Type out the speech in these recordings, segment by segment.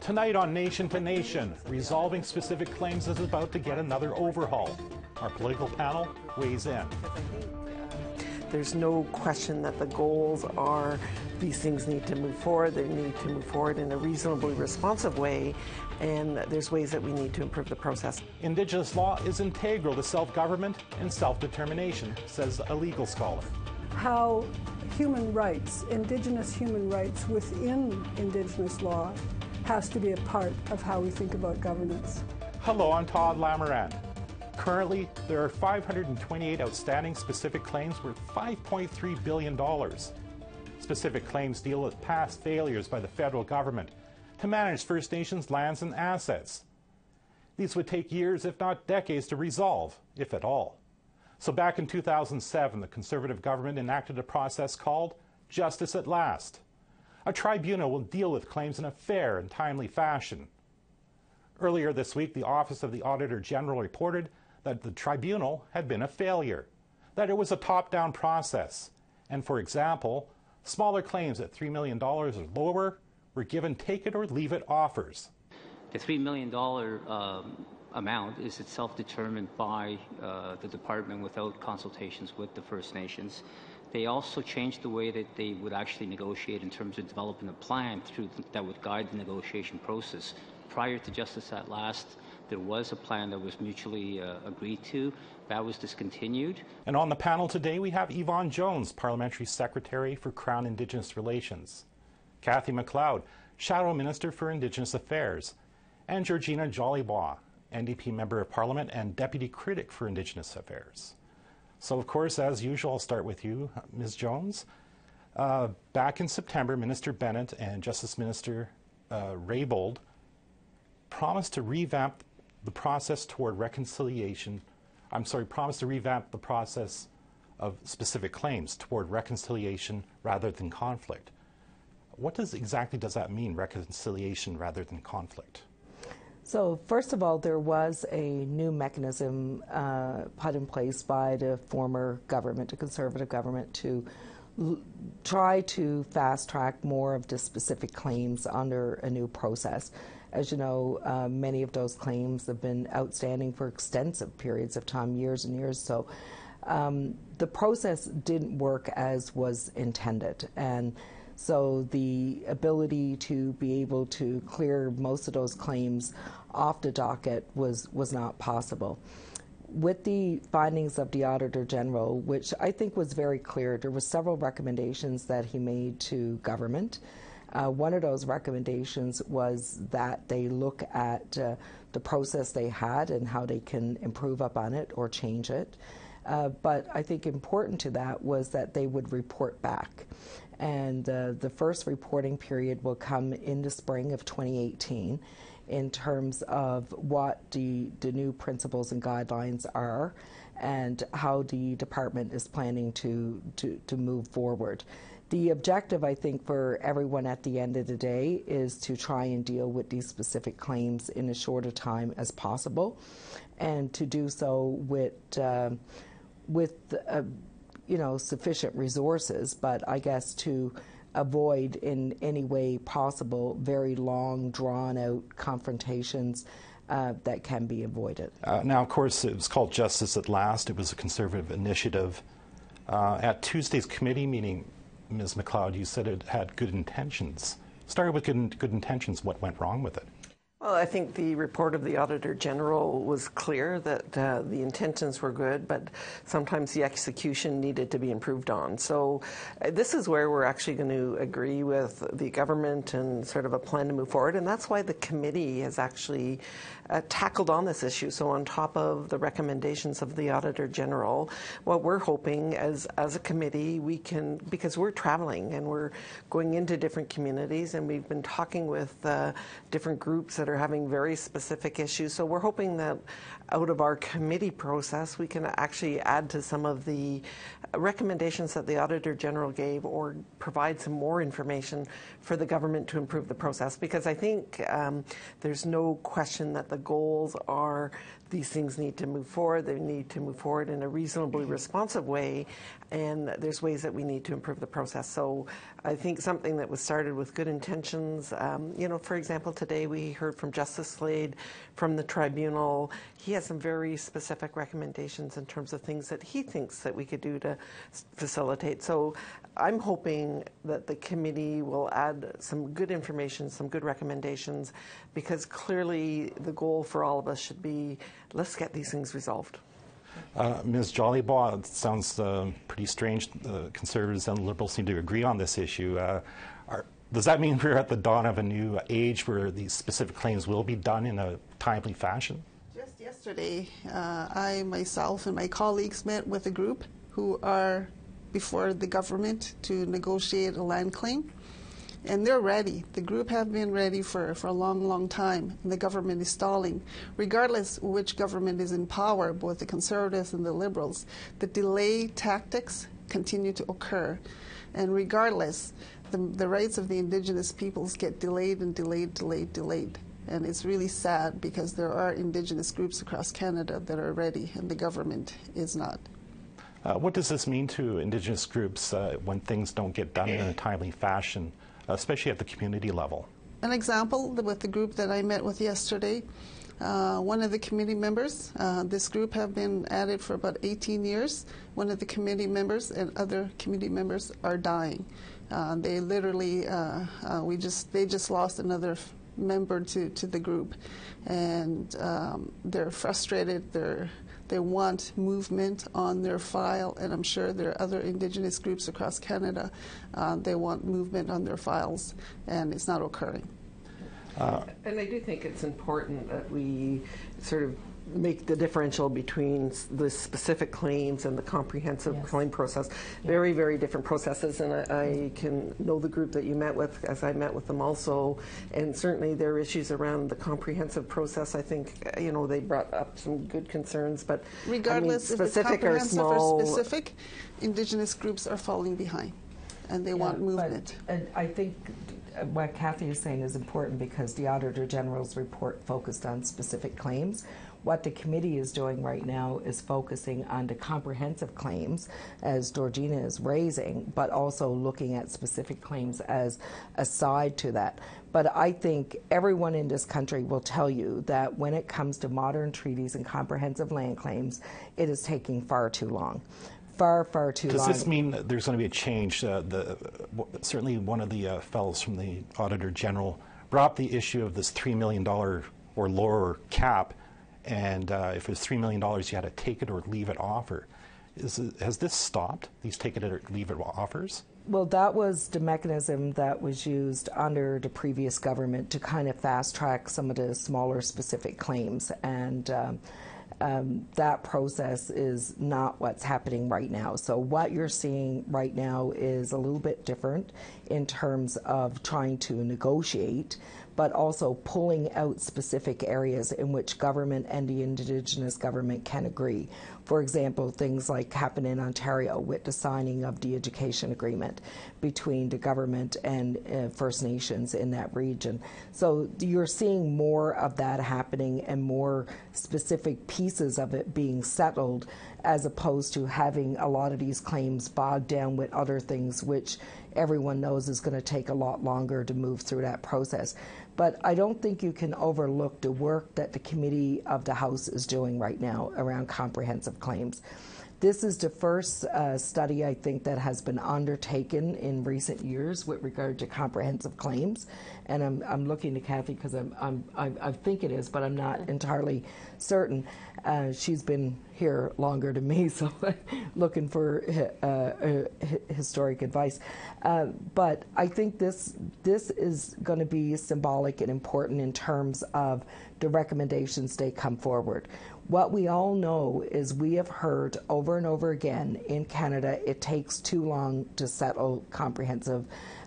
Tonight on Nation to Nation, resolving specific claims is about to get another overhaul. Our political panel weighs in. There's no question that the goals are these things need to move forward. They need to move forward in a reasonably responsive way, and there's ways that we need to improve the process. Indigenous law is integral to self-government and self-determination, says a legal scholar. How human rights, Indigenous human rights within Indigenous law, has to be a part of how we think about governance. Hello, I'm Todd Lamourant. Currently, there are 528 outstanding specific claims worth $5.3 billion. Specific claims deal with past failures by the federal government to manage First Nations lands and assets. These would take years, if not decades, to resolve, if at all. So back in 2007, the Conservative government enacted a process called Justice at Last. A tribunal will deal with claims in a fair and timely fashion. Earlier this week, the Office of the Auditor General reported that the tribunal had been a failure, that it was a top-down process, and for example, smaller claims at $3 million or lower were given take-it-or-leave-it offers. The $3 million amount is itself determined by the department without consultations with the First Nations. They also changed the way that they would actually negotiate in terms of developing a plan that would guide the negotiation process. Prior to Justice at Last, there was a plan that was mutually agreed to. That was discontinued. And on the panel today, we have Yvonne Jones, Parliamentary Secretary for Crown Indigenous Relations, Cathy McLeod, Shadow Minister for Indigenous Affairs, and Georgina Jollybois, NDP Member of Parliament and Deputy Critic for Indigenous Affairs. So, of course, as usual, I'll start with you, Ms. Jones. Back in September, Minister Bennett and Justice Minister Raybould promised to revamp the process toward reconciliation. Promised to revamp the process of specific claims toward reconciliation rather than conflict. What exactly does that mean, reconciliation rather than conflict? So first of all, there was a new mechanism put in place by the former government, the Conservative government, to try to fast-track more of the specific claims under a new process. As you know, many of those claims have been outstanding for extensive periods of time, years and years. So the process didn't work as was intended. And so the ability to be able to clear most of those claims off the docket was not possible. With the findings of the Auditor General, which I think was very clear, there were several recommendations that he made to government. One of those recommendations was that they look at the process they had and how they can improve upon it or change it. But I think important to that was that they would report back. And the first reporting period will come in the spring of 2018 in terms of what the new principles and guidelines are and how the department is planning to move forward. The objective, I think, for everyone at the end of the day is to try and deal with these specific claims in as short a time as possible, and to do so with sufficient resources, but I guess to avoid in any way possible very long, drawn-out confrontations that can be avoided. Now, of course, it was called Justice at Last. It was a Conservative initiative. At Tuesday's committee meeting, Ms. McLeod, you said it had good intentions. Started with good intentions. What went wrong with it? Well, I think the report of the Auditor General was clear that the intentions were good, but sometimes the execution needed to be improved on. So this is where we're actually going to agree with the government and sort of a plan to move forward, and that's why the committee has actually tackled on this issue. So on top of the recommendations of the Auditor General, what we're hoping as a committee, we can, because we're traveling and we're going into different communities and we've been talking with different groups that are having very specific issues. So we're hoping that out of our committee process, we can actually add to some of the recommendations that the Auditor General gave or provide some more information for the government to improve the process. Because I think there's no question that the goals are these things need to move forward. They need to move forward in a reasonably responsive way, and there's ways that we need to improve the process. So I think something that was started with good intentions, for example, today we heard from Justice Slade from the Tribunal. He has some very specific recommendations in terms of things that he thinks that we could do to facilitate. So I'm hoping that the committee will add some good information, some good recommendations, because clearly the goal for all of us should be, let's get these things resolved. Ms. Jollybaugh, it sounds pretty strange. The Conservatives and Liberals seem to agree on this issue. Does that mean we're at the dawn of a new age where these specific claims will be done in a timely fashion? Just yesterday, I, myself, and my colleagues met with a group who are before the government to negotiate a land claim. And they're ready. The group have been ready for a long, long time. And the government is stalling. Regardless of which government is in power, both the Conservatives and the Liberals, the delay tactics continue to occur. And regardless, the rights of the Indigenous peoples get delayed and delayed. And it's really sad because there are Indigenous groups across Canada that are ready and the government is not. What does this mean to Indigenous groups when things don't get done in a timely fashion, especially at the community level? An example with the group that I met with yesterday, one of the committee members, this group have been at it for about 18 years. One of the committee members and other committee members are dying. They literally, they just lost another member to the group, and they're frustrated. They want movement on their file, and I'm sure there are other Indigenous groups across Canada. They want movement on their files, and it's not occurring. And I do think it's important that we sort of make the differential between the specific claims and the comprehensive claim process. Very, very different processes, and I can know the group that you met with, as I met with them also, and certainly there are issues around the comprehensive process. I think, they brought up some good concerns, but regardless if it's comprehensive or specific, Indigenous groups are falling behind, and they want movement. And I think what Kathy is saying is important because the Auditor General's report focused on specific claims. What the committee is doing right now is focusing on the comprehensive claims, as Georgina is raising, but also looking at specific claims as a side to that. But I think everyone in this country will tell you that when it comes to modern treaties and comprehensive land claims, it is taking far too long. Far too long. Does this mean that there's going to be a change? Certainly one of the fellows from the Auditor General brought up the issue of this $3 million or lower cap, and if it's $3 million, you had to take it or leave it offer. Has this stopped, these take it or leave it offers? Well, that was the mechanism that was used under the previous government to kind of fast track some of the smaller specific claims, and that process is not what's happening right now. So what you're seeing right now is a little bit different in terms of trying to negotiate, but also pulling out specific areas in which government and the Indigenous government can agree. For example, things like happened in Ontario with the signing of the education agreement between the government and First Nations in that region. So you're seeing more of that happening and more specific pieces of it being settled, as opposed to having a lot of these claims bogged down with other things, which everyone knows is going to take a lot longer to move through that process. But I don't think you can overlook the work that the Committee of the House is doing right now around comprehensive claims. This is the first study, I think, that has been undertaken in recent years with regard to comprehensive claims. And I'm looking to Kathy because I think it is, but I'm not entirely certain. She's been here longer than me, so looking for historic advice. But I think this is going to be symbolic and important in terms of the recommendations they come forward. What we all know is we have heard over and over again in Canada it takes too long to settle comprehensive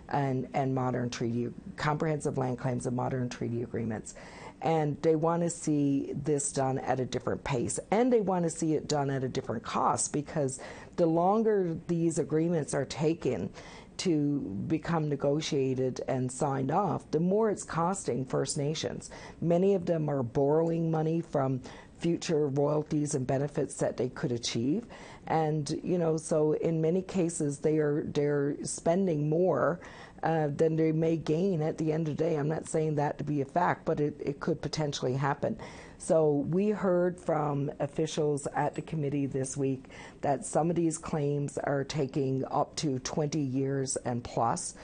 and modern treaty, comprehensive land claims and modern treaty agreements. And they want to see this done at a different pace, and they want to see it done at a different cost, because the longer these agreements are taken to become negotiated and signed off, the more it's costing First Nations. Many of them are borrowing money from future royalties and benefits that they could achieve. And, you know, so in many cases they're spending more than they may gain at the end of the day. I'm not saying that to be a fact, but it could potentially happen. So we heard from officials at the committee this week that some of these claims are taking up to 20 years and plus.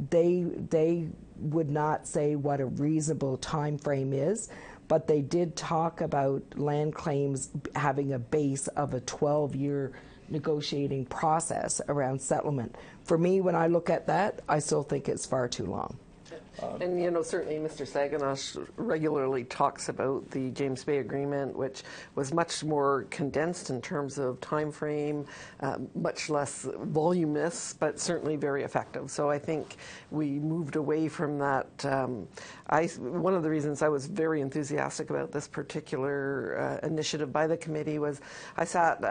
They would not say what a reasonable time frame is, but they did talk about land claims having a base of a 12-year negotiating process around settlement. For me, when I look at that, I still think it's far too long. And, you know, certainly Mr. Saginaw regularly talks about the James Bay Agreement, which was much more condensed in terms of time frame, much less voluminous, but certainly very effective. So I think we moved away from that. One of the reasons I was very enthusiastic about this particular initiative by the committee was I sat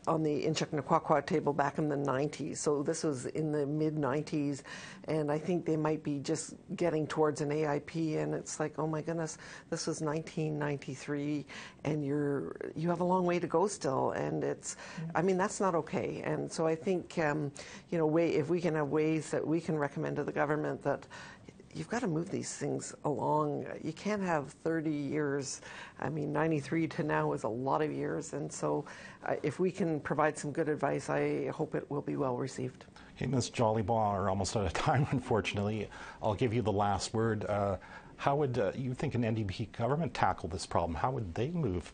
on the Inchuk Naquaqua table back in the 90s. So this was in the mid-90s, and I think they might be just getting towards an AIP, and it's like, oh my goodness, this was 1993, and you have a long way to go still, and it's, I mean, that's not okay. And so I think, you know, if we can have ways that we can recommend to the government that you've got to move these things along. You can't have 30 years. I mean, 93 to now is a lot of years, and so if we can provide some good advice, I hope it will be well received. Hey, Ms. Jollybaugh, we're almost out of time, unfortunately. I'll give you the last word. How would you think an NDP government tackle this problem? How would they move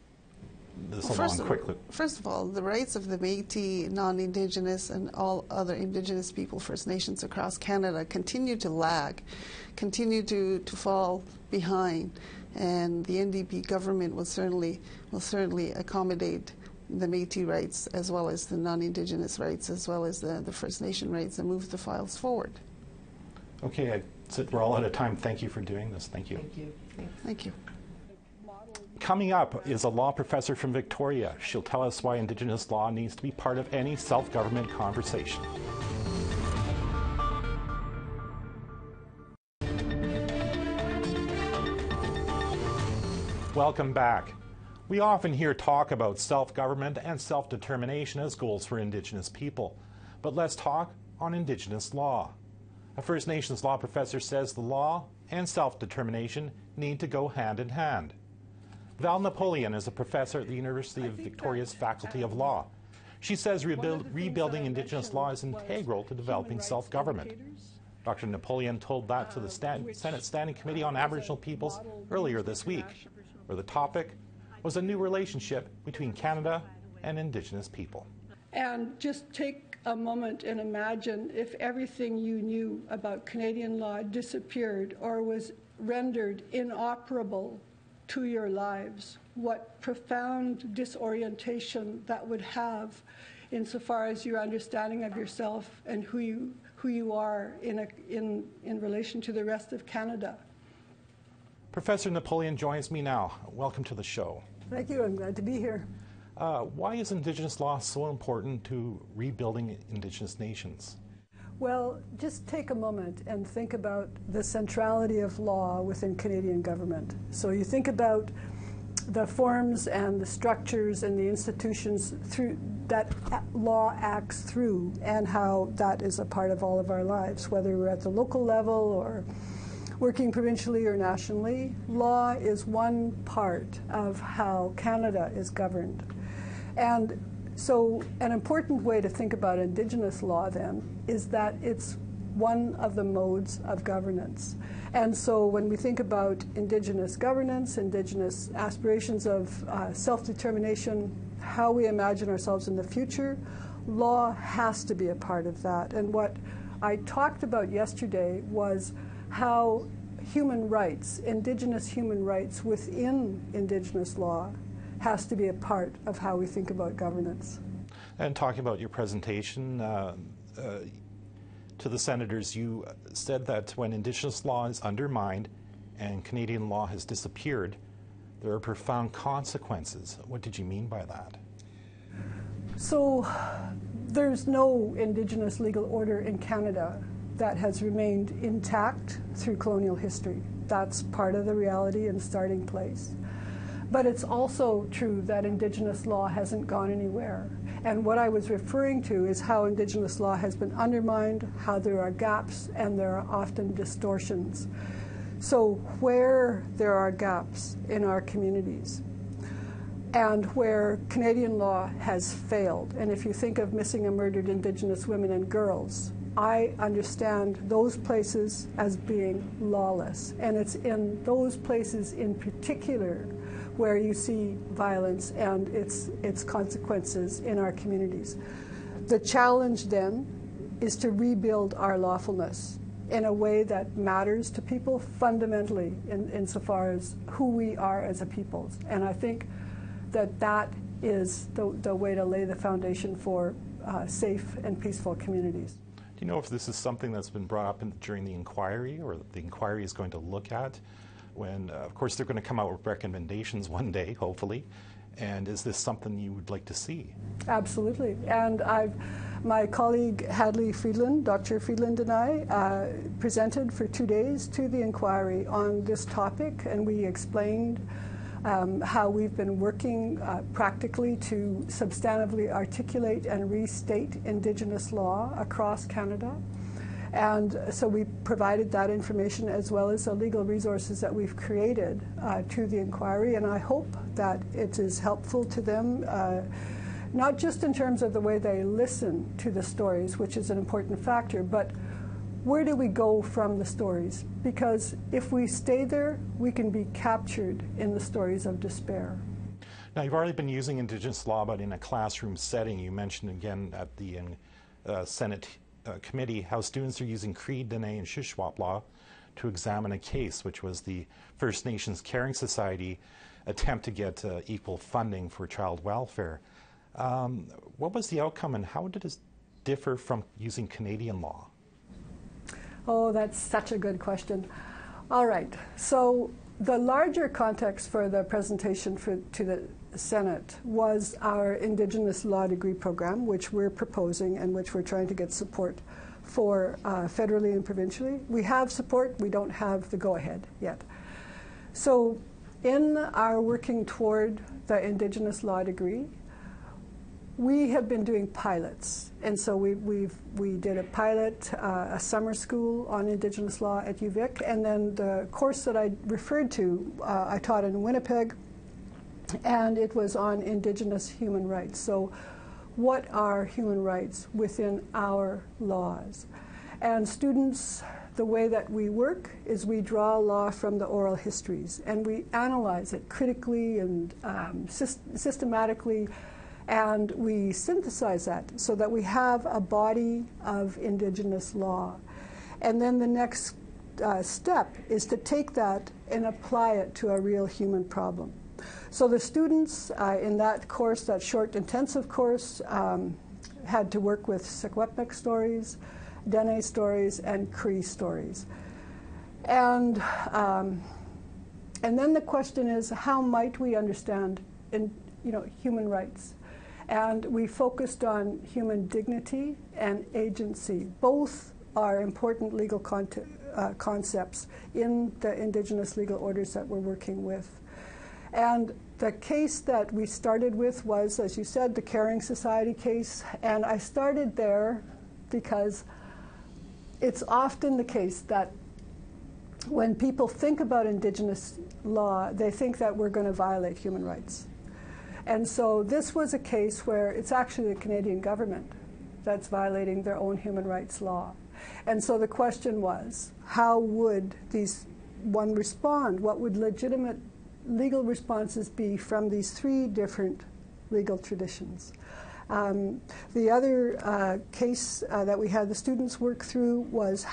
this along quickly? First of all, the rights of the Métis, non-Indigenous, and all other Indigenous people, First Nations across Canada, continue to lag, continue to fall behind, and the NDP government will certainly accommodate the Métis rights as well as the non-Indigenous rights as well as the First Nation rights and move the files forward. Okay, we're all out of time. Thank you for doing this. Thank you. Thank you. Thank you. Coming up is a law professor from Victoria. She'll tell us why Indigenous law needs to be part of any self-government conversation. Welcome back. We often hear talk about self-government and self-determination as goals for Indigenous people. But let's talk on Indigenous law. A First Nations law professor says the law and self-determination need to go hand in hand. Val Napoleon is a professor at the University of Victoria's Faculty of Law. She says rebuilding Indigenous law is integral to developing self-government. Dr. Napoleon told that to the Senate Standing Committee on Aboriginal Peoples earlier this week, where the topic was a new relationship between Canada and Indigenous people. And just take a moment and imagine if everything you knew about Canadian law disappeared or was rendered inoperable to your lives, what profound disorientation that would have insofar as your understanding of yourself and who you are in relation to the rest of Canada. Professor Napoleon joins me now. Welcome to the show. Thank you. I'm glad to be here. Why is Indigenous law so important to rebuilding Indigenous nations? Well, just take a moment and think about the centrality of law within Canadian government. So you think about the forms and the structures and the institutions through that law acts through, and how that is a part of all of our lives, whether we're at the local level or working provincially or nationally. Law is one part of how Canada is governed. And so an important way to think about Indigenous law then is that it's one of the modes of governance. And so when we think about Indigenous governance, Indigenous aspirations of self-determination, how we imagine ourselves in the future, law has to be a part of that. And what I talked about yesterday was how human rights, Indigenous human rights within Indigenous law, has to be a part of how we think about governance. And talking about your presentation to the senators, you said that when Indigenous law is undermined and Canadian law has disappeared, there are profound consequences. What did you mean by that? So there's no Indigenous legal order in Canada that has remained intact through colonial history. That's part of the reality and starting place. But it's also true that Indigenous law hasn't gone anywhere. And what I was referring to is how Indigenous law has been undermined, how there are gaps, and there are often distortions. So where there are gaps in our communities, and where Canadian law has failed, and if you think of missing and murdered Indigenous women and girls, I understand those places as being lawless. And it's in those places in particular where you see violence and its consequences in our communities. The challenge then is to rebuild our lawfulness in a way that matters to people fundamentally insofar as who we are as a people. And I think that is the way to lay the foundation for safe and peaceful communities. Do you know if this is something that's been brought up during the inquiry, or the inquiry is going to look at when, of course, they're going to come out with recommendations one day, hopefully, and is this something you would like to see? Absolutely. And my colleague Hadley Friedland, Dr. Friedland and I presented for 2 days to the inquiry on this topic, and we explained how we've been working practically to substantively articulate and restate Indigenous law across Canada. And so we provided that information as well as the legal resources that we've created to the inquiry, and I hope that it is helpful to them, not just in terms of the way they listen to the stories, which is an important factor, but where do we go from the stories? Because if we stay there, we can be captured in the stories of despair. Now, you've already been using Indigenous law, but in a classroom setting. You mentioned again at the Senate committee how students are using Cree, Dene, and Shuswap law to examine a case, which was the First Nations Caring Society attempt to get equal funding for child welfare. What was the outcome, and how did it differ from using Canadian law? Oh, that's such a good question. All right. So the larger context for the presentation to the Senate was our Indigenous Law Degree program, which we're proposing and which we're trying to get support for federally and provincially. We have support. We don't have the go-ahead yet. So in our working toward the Indigenous Law Degree, we have been doing pilots, and so we did a pilot, a summer school on Indigenous law at UVic, and then the course that I referred to, I taught in Winnipeg, and it was on Indigenous human rights. So what are human rights within our laws? And students, the way that we work is we draw law from the oral histories, and we analyze it critically and systematically, and we synthesize that so that we have a body of Indigenous law. And then the next step is to take that and apply it to a real human problem. So the students in that course, that short intensive course, had to work with Secwepemc stories, Dene stories, and Cree stories. And then the question is, how might we understand human rights? And we focused on human dignity and agency. Both are important legal concepts in the Indigenous legal orders that we're working with. And the case that we started with was, as you said, the Caring Society case. And I started there because it's often the case that when people think about Indigenous law, they think that we're going to violate human rights. And so this was a case where it's actually the Canadian government that's violating their own human rights law. And so the question was, how would one respond? What would legitimate legal responses be from these three different legal traditions? The other case that we had the students work through was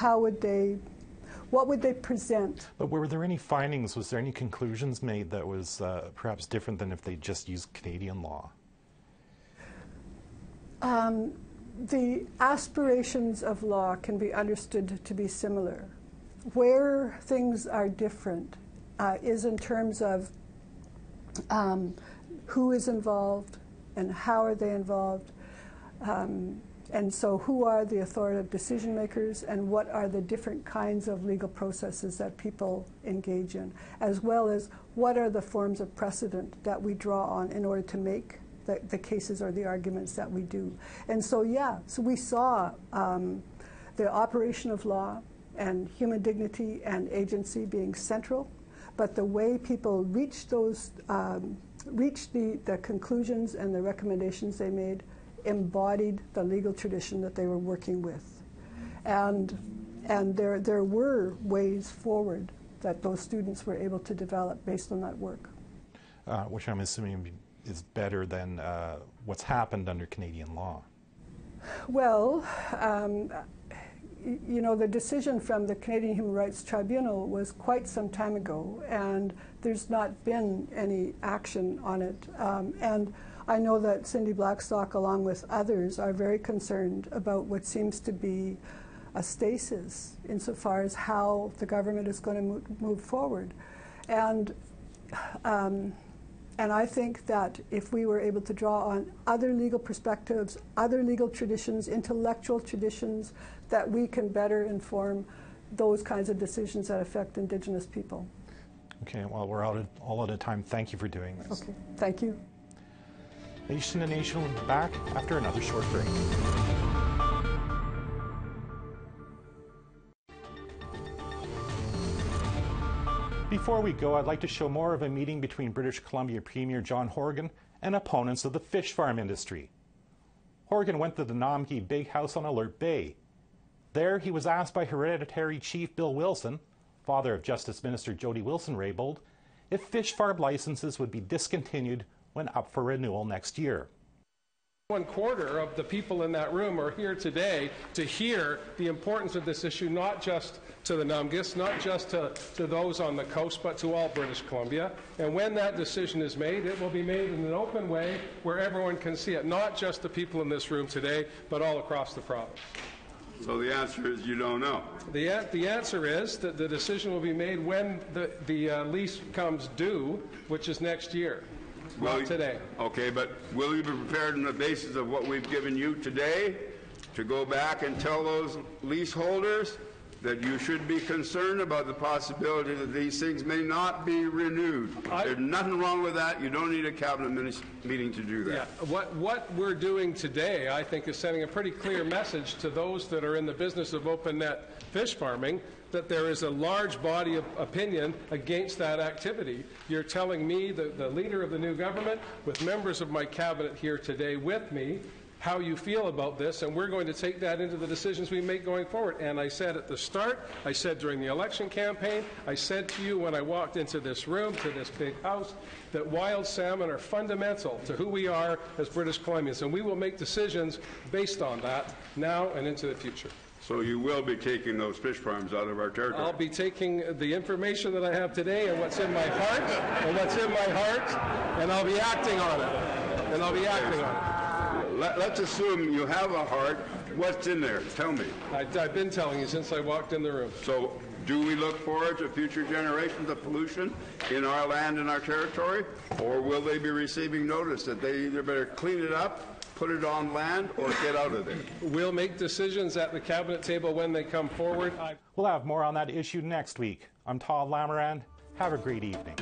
what would they present? But were there any findings, was there any conclusions made that was perhaps different than if they just used Canadian law? The aspirations of law can be understood to be similar. Where things are different is in terms of who is involved and how are they involved, And so who are the authoritative decision makers, and what are the different kinds of legal processes that people engage in, as well as what are the forms of precedent that we draw on in order to make the cases or the arguments that we do. And so, yeah, so we saw the operation of law and human dignity and agency being central, but the way people reached those, reached the conclusions and the recommendations they made embodied the legal tradition that they were working with. And there were ways forward that those students were able to develop based on that work. Which I'm assuming is better than what's happened under Canadian law. Well, you know, the decision from the Canadian Human Rights Tribunal was quite some time ago, and there's not been any action on it. And I know that Cindy Blackstock, along with others, are very concerned about what seems to be a stasis insofar as how the government is going to move forward. And I think that if we were able to draw on other legal perspectives, other legal traditions, intellectual traditions, that we can better inform those kinds of decisions that affect Indigenous people. Okay, well, we're all out of time. Thank you for doing this. Okay, thank you. Nation to Nation will be back after another short break. Before we go, I'd like to show more of a meeting between British Columbia Premier John Horgan and opponents of the fish farm industry. Horgan went to the Namgi Big House on Alert Bay. There, he was asked by Hereditary Chief Bill Wilson, father of Justice Minister Jody Wilson-Raybould, if fish farm licenses would be discontinued when up for renewal next year. 1/4 of the people in that room are here today to hear the importance of this issue, not just to the Namgis, not just to those on the coast, but to all British Columbia. And when that decision is made, it will be made in an open way where everyone can see it, not just the people in this room today, but all across the province. So the answer is you don't know. The answer is that the decision will be made when the lease comes due, which is next year. Not today. Okay, but will you be prepared on the basis of what we've given you today to go back and tell those leaseholders that you should be concerned about the possibility that these things may not be renewed? There's nothing wrong with that. You don't need a cabinet meeting to do that. Yeah. What we're doing today, I think, is sending a pretty clear message to those that are in the business of open net fish farming that there is a large body of opinion against that activity. You're telling me, the leader of the new government, with members of my cabinet here today with me, how you feel about this, and we're going to take that into the decisions we make going forward. And I said at the start, I said during the election campaign, I said to you when I walked into this room, to this big house, that wild salmon are fundamental to who we are as British Columbians, and we will make decisions based on that now and into the future. So you will be taking those fish farms out of our territory? I'll be taking the information that I have today and what's in my heart, and I'll be acting on it. Let's assume you have a heart. What's in there? Tell me. I've been telling you since I walked in the room. So do we look forward to future generations of pollution in our land and our territory? Or will they be receiving notice that they either better clean it up, put it on land, or get out of there? We'll make decisions at the cabinet table when they come forward. We'll have more on that issue next week. I'm Todd Lamoran. Have a great evening.